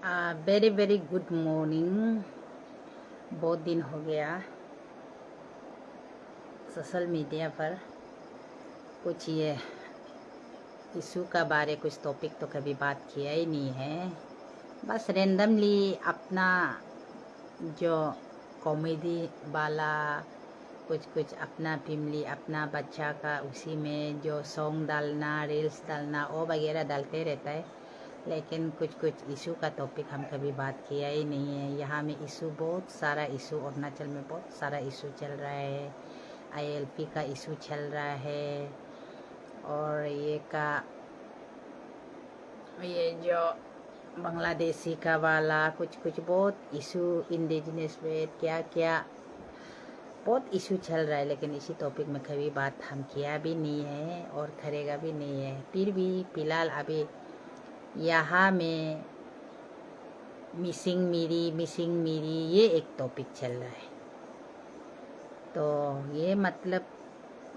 Very very good morning. बहुत दिन हो गया सोशल मीडिया पर कुछ ये इशू का बारे कुछ टॉपिक तो कभी बात किया ही नहीं है। बस रेंडमली अपना जो कॉमेडी वाला कुछ अपना फैमिली अपना बच्चा का उसी में जो सॉन्ग डालना रील्स डालना वो वगैरह डालते रहता है, लेकिन कुछ इशू का टॉपिक हम कभी बात किया ही नहीं है। यहाँ में इशू बहुत सारा इशू, अरुणाचल में बहुत सारा इशू चल रहा है। ILP का इशू चल रहा है और ये जो बांग्लादेशी का वाला कुछ बहुत इशू, इंडिजिनस में क्या क्या बहुत इशू चल रहा है, लेकिन इसी टॉपिक में कभी बात हम किया भी नहीं है और करेगा भी नहीं है। फिर भी फिलहाल अभी यहाँ में मिसिंग मीरी ये एक टॉपिक चल रहा है। तो ये मतलब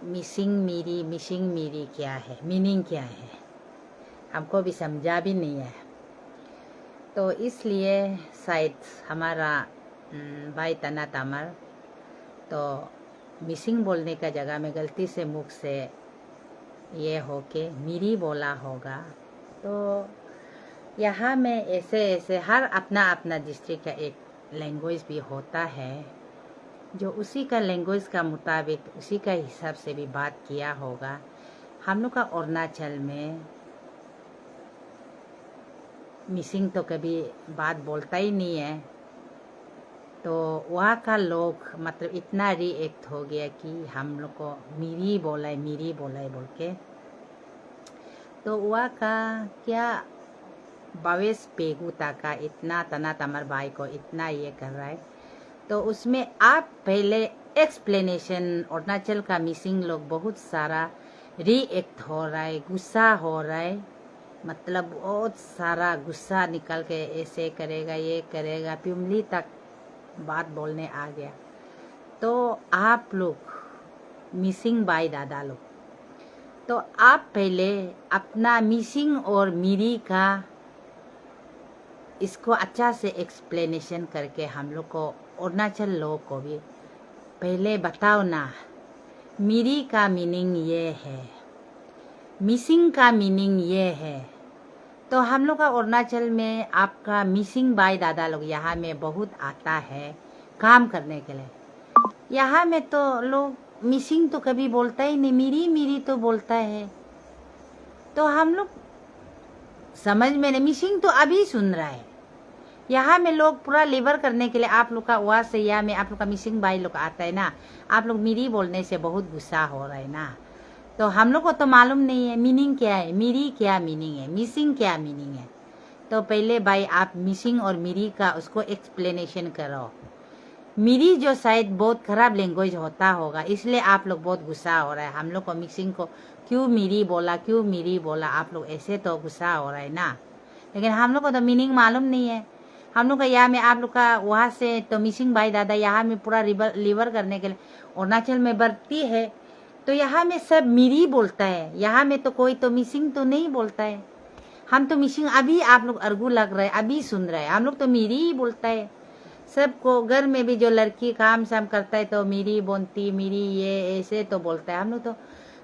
मिसिंग मीरी क्या है, मीनिंग क्या है, हमको भी समझा भी नहीं है। तो इसलिए शायद हमारा भाई तना तामर तो मिसिंग बोलने का जगह में गलती से मुख से ये हो के मीरी बोला होगा। तो यहाँ में ऐसे हर अपना अपना डिस्ट्रिक्ट का एक लैंग्वेज भी होता है, जो उसी का लैंग्वेज का मुताबिक उसी का हिसाब से भी बात किया होगा। हम लोग का अरुणाचल में मिसिंग तो कभी बात बोलता ही नहीं है, तो वहाँ का लोग मतलब इतना रिएक्ट हो गया कि हम लोग को मीरी बोला है बोल के। तो वहाँ का क्या बावेश पेगुता का इतना तना तमर भाई को इतना ये कर रहा है, तो उसमें आप पहले एक्सप्लेनेशन अरुणाचल का मिसिंग लोग बहुत सारा रिएक्ट हो रहा है, गुस्सा हो रहा है, मतलब बहुत सारा गुस्सा निकल के ऐसे करेगा ये करेगा पिमली तक बात बोलने आ गया। तो आप लोग मिसिंग भाई दादा लोग, तो आप पहले अपना मिसिंग और मीरी का इसको अच्छा से एक्सप्लेनेशन करके हम लोग को अरुणाचल लोग को भी पहले बताओ ना, मीरी का मीनिंग ये है, मिसिंग का मीनिंग ये है। तो हम लोग का अरुणाचल में आपका मिसिंग भाई दादा लोग यहाँ में बहुत आता है काम करने के लिए। यहाँ में तो लोग मिसिंग तो कभी बोलता ही नहीं, मीरी तो बोलता है। तो हम लोग समझ में नहीं, मिसिंग तो अभी सुन रहा है। यहाँ में लोग पूरा लेबर करने के लिए आप लोग का वहाँ से यहाँ में आप लोग का मिसिंग भाई लोग आता है ना, आप लोग मीरी बोलने से बहुत गुस्सा हो रहा है ना। तो हम लोग को तो मालूम नहीं है मीनिंग क्या है, मीरी क्या मीनिंग है, मिसिंग क्या मीनिंग है। तो पहले भाई आप मिसिंग और मीरी का उसको एक्सप्लेनेशन करो। मीरी जो शायद बहुत खराब लैंग्वेज होता होगा, इसलिए आप लोग बहुत गुस्सा हो रहा है। हम लोग को मिसिंग को क्यों मीरी बोला, आप लोग ऐसे तो गुस्सा हो रहा है ना। लेकिन हम लोग को तो मीनिंग मालूम नहीं है। हम लोग का यहाँ में आप लोग का वहाँ से तो मिसिंग भाई दादा यहाँ में पूरा लिवर करने के लिए अरुणाचल में बढ़ती है, तो यहाँ में सब मीरी बोलता है। यहाँ में तो कोई तो मिसिंग तो नहीं बोलता है। हम तो मिसिंग अभी आप लोग अर्गू लग रहे हैं, अभी सुन रहे हैं। हम लोग तो मीरी ही बोलता है। सबको घर में भी जो लड़की काम शाम करता है तो मीरी बोलती, मीरी ये ऐसे तो बोलता है। हम लोग तो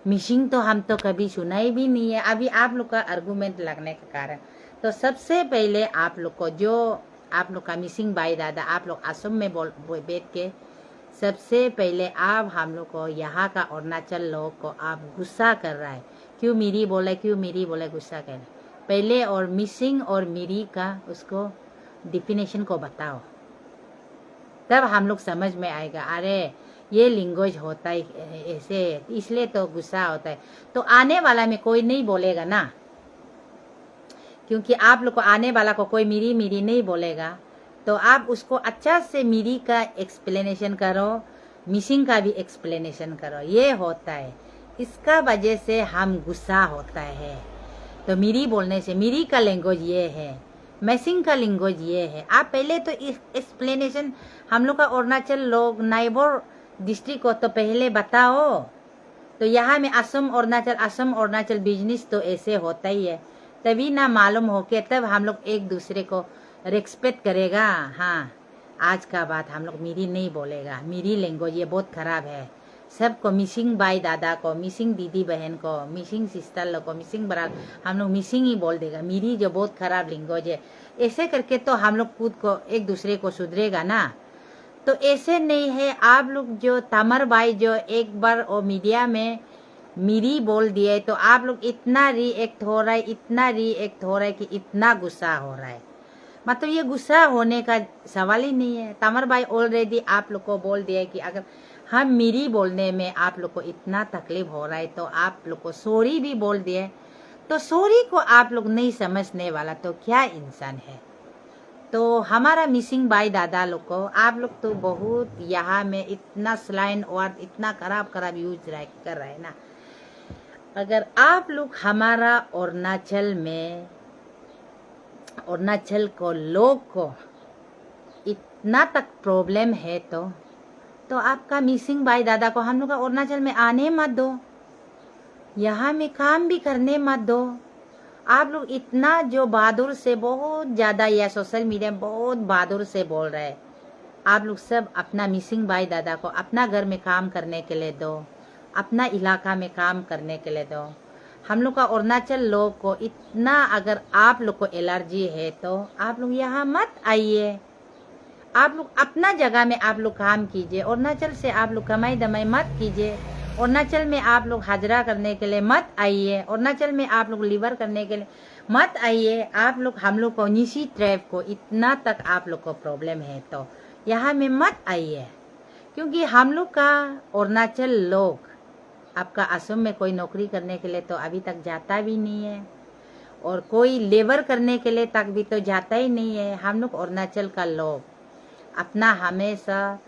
मिसिंग तो हम तो कभी सुना ही भी नहीं है, अभी आप लोग का आर्गूमेंट लगने के कारण। तो सबसे पहले आप लोग को जो आप लोग का मिसिंग भाई दादा आप लोग असम में बैठ के सबसे पहले आप हम लोग को यहाँ का अरुणाचल लोग को आप गुस्सा कर रहा है, क्यों मीरी बोले गुस्सा कर पहले। और मिसिंग और मीरी का उसको डिफिनेशन को बताओ, तब हम लोग समझ में आएगा। अरे ये लैंग्वेज होता है ऐसे, इसलिए तो गुस्सा होता है। तो आने वाला में कोई नहीं बोलेगा ना, क्योंकि आप लोग को आने वाला को कोई मीरी नहीं बोलेगा। तो आप उसको अच्छा से मीरी का एक्सप्लेनेशन करो, मिसिंग का भी एक्सप्लेनेशन करो। ये होता है, इसका वजह से हम गुस्सा होता है। तो मीरी बोलने से मीरी का लैंग्वेज ये है, मिसिंग का लैंग्वेज ये है। आप पहले तो एक्सप्लेनेशन हम लोग का अरुणाचल लोग नाइबर डिस्ट्रिक्ट को तो पहले बताओ। तो यहाँ में असम अरुणाचल बिजनेस तो ऐसे होता ही है, तभी ना मालूम हो के तब हम लोग एक दूसरे को रेस्पेक्ट करेगा। हाँ, आज का बात हम लोग मिरी नहीं बोलेगा। मिरी लैंग्वेज ये बहुत खराब है। सबको मिसिंग भाई दादा को, मिसिंग दीदी बहन को, मिसिंग सिस्टर लोग को, मिसिंग बरात, हम लोग मिसिंग ही बोल देगा। मिरी जो बहुत खराब लैंग्वेज है। ऐसे करके तो हम लोग खुद को एक दूसरे को सुधरेगा ना। तो ऐसे नहीं है। आप लोग जो तमर भाई जो एक बार वो मीडिया में मिरी बोल दिए तो आप लोग इतना रिएक्ट हो रहा है, इतना रिएक्ट हो रहा है कि इतना गुस्सा हो रहा है। मतलब ये गुस्सा होने का सवाल ही नहीं है। तमर भाई ऑलरेडी आप लोग को बोल दिया है कि अगर हम मिरी बोलने में आप लोग को इतना तकलीफ हो रहा है तो आप लोग को सॉरी भी बोल दिए। तो सॉरी को आप लोग नहीं समझने वाला तो क्या इंसान है। तो हमारा मिसिंग भाई दादा लोग को आप लोग तो बहुत यहाँ में इतना स्लाइन वर्ड इतना खराब खराब यूज कर रहे हैं ना। अगर आप लोग हमारा अरुणाचल को लोग को इतना तक प्रॉब्लम है तो आपका मिसिंग भाई दादा को हम लोग का अरुणाचल में आने मत दो, यहाँ में काम भी करने मत दो। आप लोग इतना जो बहादुर से बहुत ज़्यादा या सोशल मीडिया में बहुत बहादुर से बोल रहे हैं। आप लोग सब अपना मिसिंग भाई दादा को अपना घर में काम करने के लिए दो, अपना इलाका में काम करने के लिए दो। हम लोग का अरुणाचल लोग को इतना अगर आप लोग को एलर्जी है तो आप लोग यहाँ मत आइए। आप लोग अपना जगह में आप लोग काम कीजिए। अरुणाचल से आप लोग कमाई दमाई मत कीजिए। अरुणाचल में आप लोग हाजरा करने के लिए मत आइए। अरुणाचल में आप लोग लीवर करने के लिए मत आइए। आप लोग हम लोग को निशी ट्रैप को इतना तक आप लोग को प्रॉब्लम है तो यहाँ में मत आइए। क्योंकि हम लोग का अरुणाचल लोग आपका असम में कोई नौकरी करने के लिए तो अभी तक जाता भी नहीं है और कोई लेबर करने के लिए तक भी तो जाता ही नहीं है। हम लोग अरुणाचल का लोग अपना हमेशा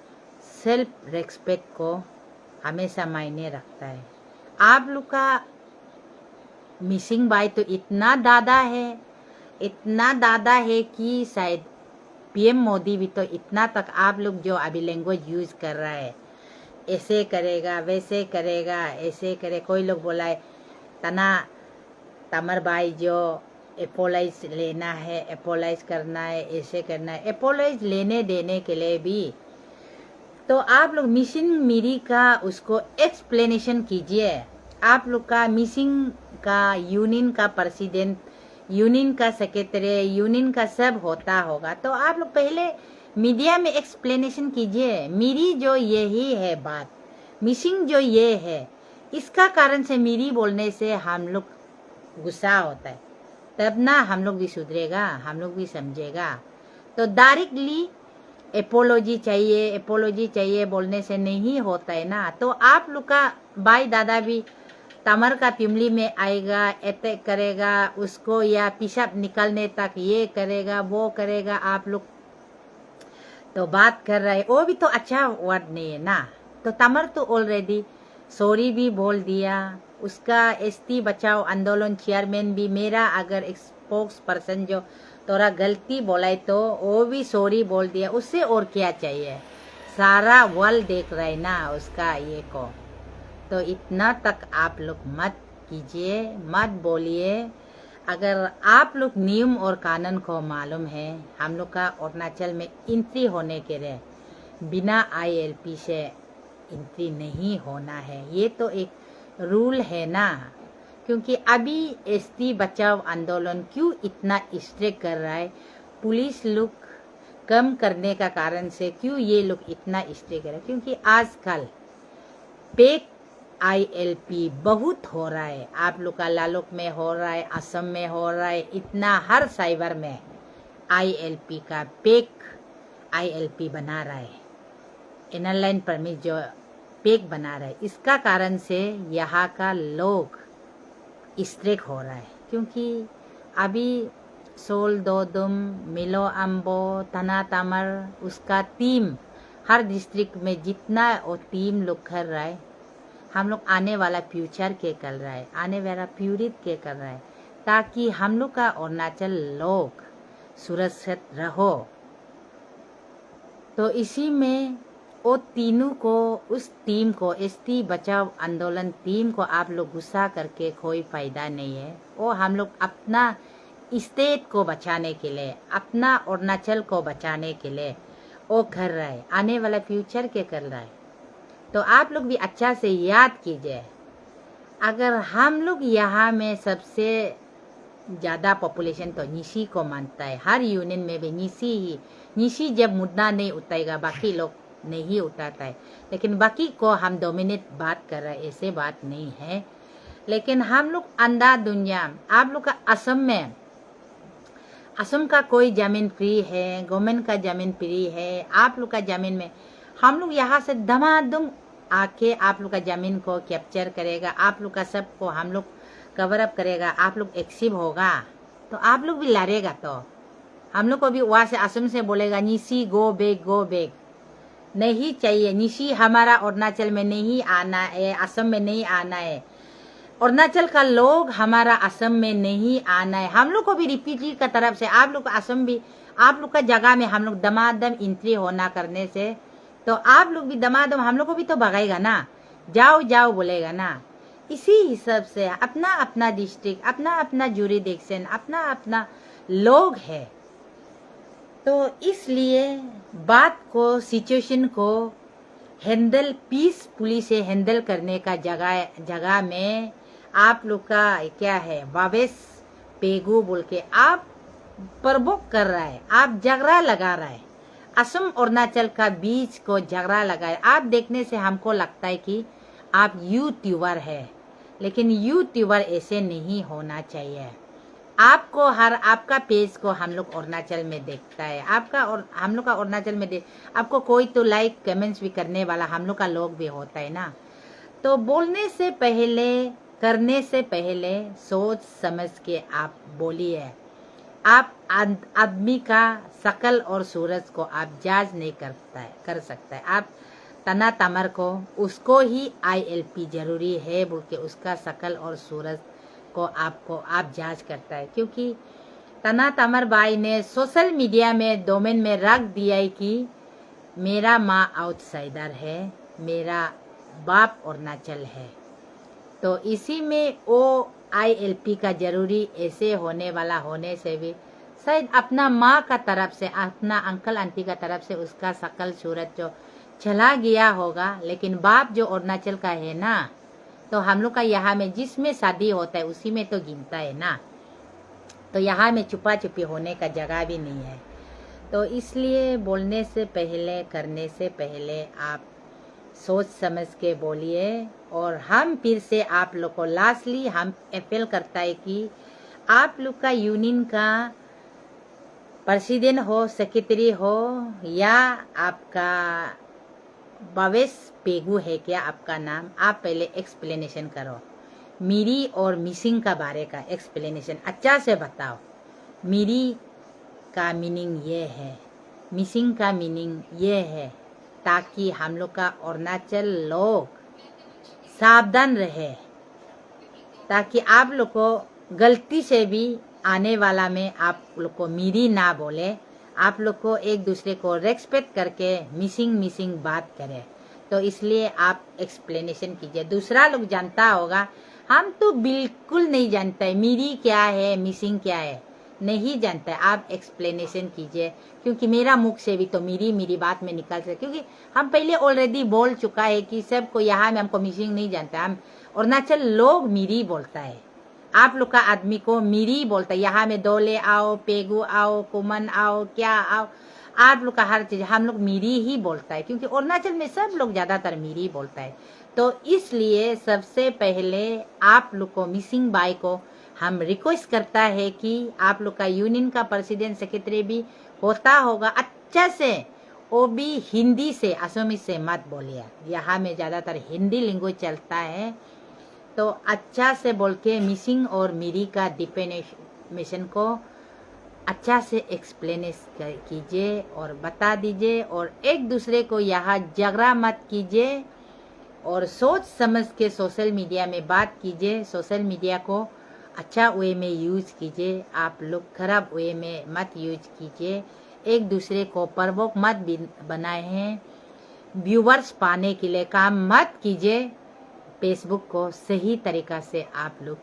सेल्फ रेस्पेक्ट को हमेशा मायने रखता है। आप लोग का मिसिंग भाई तो इतना दादा है कि शायद पीएम मोदी भी तो इतना तक आप लोग जो अभी लैंग्वेज यूज कर रहा है, ऐसे करेगा वैसे करेगा ऐसे करे। कोई लोग बोला है तमर भाई जो अपोलाइज लेना है, अपोलाइज करना है, ऐसे करना है। अपोलाइज लेने देने के लिए भी तो आप लोग मिसिंग मिरी का उसको एक्सप्लेनेशन कीजिए। आप लोग का मिसिंग का यूनियन का प्रेसिडेंट, यूनियन का सेक्रेटरी, यूनियन का सब होता होगा तो आप लोग पहले मीडिया में एक्सप्लेनेशन कीजिए। मिरी जो यही है बात, मिसिंग जो ये है, इसका कारण से मिरी बोलने से हम लोग गुस्सा होता है। तब ना हम लोग भी सुधरेगा, हम लोग भी समझेगा। तो डायरेक्टली एपोलॉजी चाहिए बोलने से नहीं होता है ना। तो आप लोग का भाई दादा भी तमर का पिमली में आएगा, अटैक करेगा उसको या पेशाब निकलने तक ये करेगा वो करेगा। आप लोग तो बात कर रहे, वो भी तो अच्छा वर्ड नहीं है ना। तो तमर तो ऑलरेडी सॉरी भी बोल दिया। उसका एसटी बचाओ आंदोलन चेयरमैन भी मेरा अगर एक स्पोक्स पर्सन जो थोड़ा गलती बोला है तो वो भी सॉरी बोल दिया। उससे और क्या चाहिए, सारा वर्ल्ड देख रहा है ना उसका ये को। तो इतना तक आप लोग मत कीजिए, मत बोलिए। अगर आप लोग नियम और कानून को मालूम है, हम लोग का अरुणाचल में एंट्री होने के लिए बिना ILP से एंट्री नहीं होना है। ये तो एक रूल है ना। क्योंकि अभी एसटी बचाओ आंदोलन क्यों इतना स्ट्रिक्ट कर रहा है, पुलिस लोग कम करने का कारण से क्यों ये लोग इतना स्ट्रिक्ट कर रहे हैं। क्योंकि आजकल फेक ILP बहुत हो रहा है। आप लोग का लालुक में हो रहा है, असम में हो रहा है, इतना हर साइबर में ILP का फेक ILP बना रहा है, इनलाइन परमिट जो फेक बना रहा है। इसका कारण से यहाँ का लोग स्ट्रिक्ट हो रहा है। क्योंकि अभी सोल दोदुम, मिलो अम्बो, तना तमर उसका टीम हर डिस्ट्रिक्ट में जितना वो टीम लोग कर रहा है, हम लोग आने वाला फ्यूचर के कर रहा है, आने वाला प्यूरित के कर रहा है, ताकि हम लोग का अरुणाचल लोग सुरक्षित रहो। तो इसी में वो तीनों को, उस टीम को, एसटी बचाओ आंदोलन टीम को आप लोग गुस्सा करके कोई फायदा नहीं है। वो हम लोग अपना स्टेट को बचाने के लिए, अपना अरुणाचल को बचाने के लिए वो कर रहा है, आने वाला फ्यूचर के कर रहा है। तो आप लोग भी अच्छा से याद कीजिए, अगर हम लोग यहाँ में सबसे ज़्यादा पॉपुलेशन तो निशी को मानता है, हर यूनियन में भी निशी जब मुद्दा नहीं उठाएगा बाकी लोग नहीं उठाता है, लेकिन बाकी को हम डोमिनेट बात कर रहे हैं, ऐसे बात नहीं है। लेकिन हम लोग अंधा दुनिया, आप लोग का असम का कोई जमीन फ्री है, गवर्नमेंट का जमीन फ्री है, आप लोग का जमीन में हम लोग यहाँ से धमाधम आके आप लोग का जमीन को कैप्चर करेगा, आप लोग का सबको हम लोग कवर अप करेगा, आप लोग एक्सिव होगा तो आप लोग भी लड़ेगा, तो हम लोग को भी वहाँ से असम से बोलेगा निशी गो बैक नहीं चाहिए, निशी हमारा अरुणाचल में नहीं आना है, असम में नहीं आना है, अरुणाचल का लोग हमारा असम में नहीं आना है। हम लोग को भी रिपीटली का तरफ से आप लोग असम भी, आप लोग का जगह में हम लोग दमादम एंट्री होना करने से तो आप लोग भी दमादम हम लोग को भी तो भगाएगा ना, जाओ बोलेगा ना। इसी हिसाब से अपना अपना डिस्ट्रिक्ट, अपना अपना जुरिडिक्शन, अपना अपना लोग है, तो इसलिए बात को, सिचुएशन को हैंडल पीसफुली से हैंडल करने का जगह में आप लोग का क्या है, बावेस पेगू बोल के आप प्रवोक कर रहा है, आप झगड़ा लगा रहा है, असम अरुणाचल का बीच को झगड़ा लगाए। आप देखने से हमको लगता है कि आप यूट्यूबर है, लेकिन यूट्यूबर ऐसे नहीं होना चाहिए। आपको आपका पेज को हम लोग अरुणाचल में देखता है, आपका और हम लोग का अरुणाचल में आपको कोई तो लाइक कमेंट्स भी करने वाला हम लोग का लोग भी होता है ना। तो बोलने से पहले, करने से पहले सोच समझ के आप बोलिए। आप आदमी का शकल और सूरज को आप जांच नहीं कर सकता है। आप तना तमर को उसको ही ILP जरूरी है बोल के उसका शकल और सूरज को आप जांच करता है, क्योंकि तना तमर भाई ने सोशल मीडिया में डोमेन में रख दिया है कि मेरा माँ आउटसाइडर है, मेरा बाप अरुणाचल है। तो इसी में वो ILP का जरूरी ऐसे होने वाला होने से भी शायद अपना माँ का तरफ से, अपना अंकल आंटी का तरफ से उसका शकल सूरज जो चला गया होगा, लेकिन बाप जो अरुणाचल का है ना, तो हम लोग का यहाँ में जिसमें शादी होता है उसी में तो गिनता है ना, तो यहाँ में छुपा छुपी होने का जगह भी नहीं है। तो इसलिए बोलने से पहले, करने से पहले आप सोच समझ के बोलिए। और हम फिर से आप लोग को लास्टली हम अपील करता है कि आप लोग का यूनियन का प्रेसिडेंट हो, सेक्रेटरी हो, या आपका बावेस पेगू है क्या आपका नाम, आप पहले एक्सप्लेनेशन करो। मिरी और मिसिंग का बारे का एक्सप्लेनेशन अच्छा से बताओ। मिरी का मीनिंग ये है, मिसिंग का मीनिंग ये है, ताकि हम लोग का अरुणाचल लोग सावधान रहे, ताकि आप लोग को गलती से भी आने वाला में आप लोग को मिरी ना बोले, आप लोग को एक दूसरे को रेस्पेक्ट करके मिसिंग बात करें। तो इसलिए आप एक्सप्लेनेशन कीजिए। दूसरा लोग जानता होगा, हम तो बिल्कुल नहीं जानते है मिरी क्या है, मिसिंग क्या है, नहीं जानता है। आप एक्सप्लेनेशन कीजिए, क्योंकि मेरा मुख से भी तो मेरी बात में निकल सके, क्योंकि हम पहले ऑलरेडी बोल चुका है कि सबको यहाँ में हमको मिसिंग नहीं जानता, हम अरुणाचल लोग मिरी बोलता है, आप लोग का आदमी को मिरी बोलता है। यहाँ में दोले आओ, पेगू आओ, कुमन आओ, क्या आओ, आप लोग का हर चीज हम लोग मिरी ही बोलता है, क्योंकि अरुणाचल में सब लोग ज्यादातर मिरी बोलता है। तो इसलिए सबसे पहले आप लोग को मिसिंग बाई को हम रिक्वेस्ट करता है कि आप लोग का यूनियन का प्रेसिडेंट सेक्रेटरी भी होता होगा, अच्छा से वो भी हिंदी से, असमी से मत बोलिए, यहाँ में ज्यादातर हिंदी लैंग्वेज चलता है। तो अच्छा से बोल के मिसिंग और मिरी का डिफिनेशन को अच्छा से एक्सप्लेन कीजिए और बता दीजिए, और एक दूसरे को यहाँ झगड़ा मत कीजिए, और सोच समझ के सोशल मीडिया में बात कीजिए। सोशल मीडिया को अच्छा वे में यूज कीजिए, आप लोग खराब वे में मत यूज कीजिए। एक दूसरे को प्रवोक मत बनाए हैं, व्यूवर्स पाने के लिए काम मत कीजिए। फेसबुक को सही तरीका से आप लोग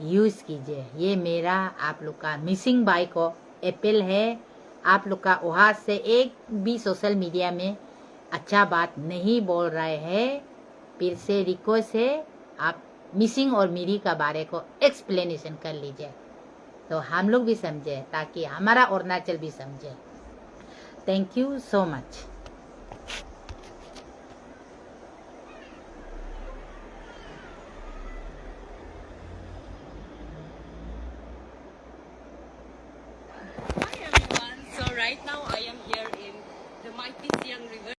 यूज़ कीजिए। ये मेरा आप लोग का मिसिंग बाई को अपील है। आप लोग का वहाँ से एक भी सोशल मीडिया में अच्छा बात नहीं बोल रहे हैं, फिर से रिक्वेस्ट है आप मिसिंग और मिरी का बारे को एक्सप्लेनेशन कर लीजिए, तो हम लोग भी समझे, ताकि हमारा अरुणाचल भी समझे। Thank you so much. Hi everyone. So right now I am here in the Mighty Siang River.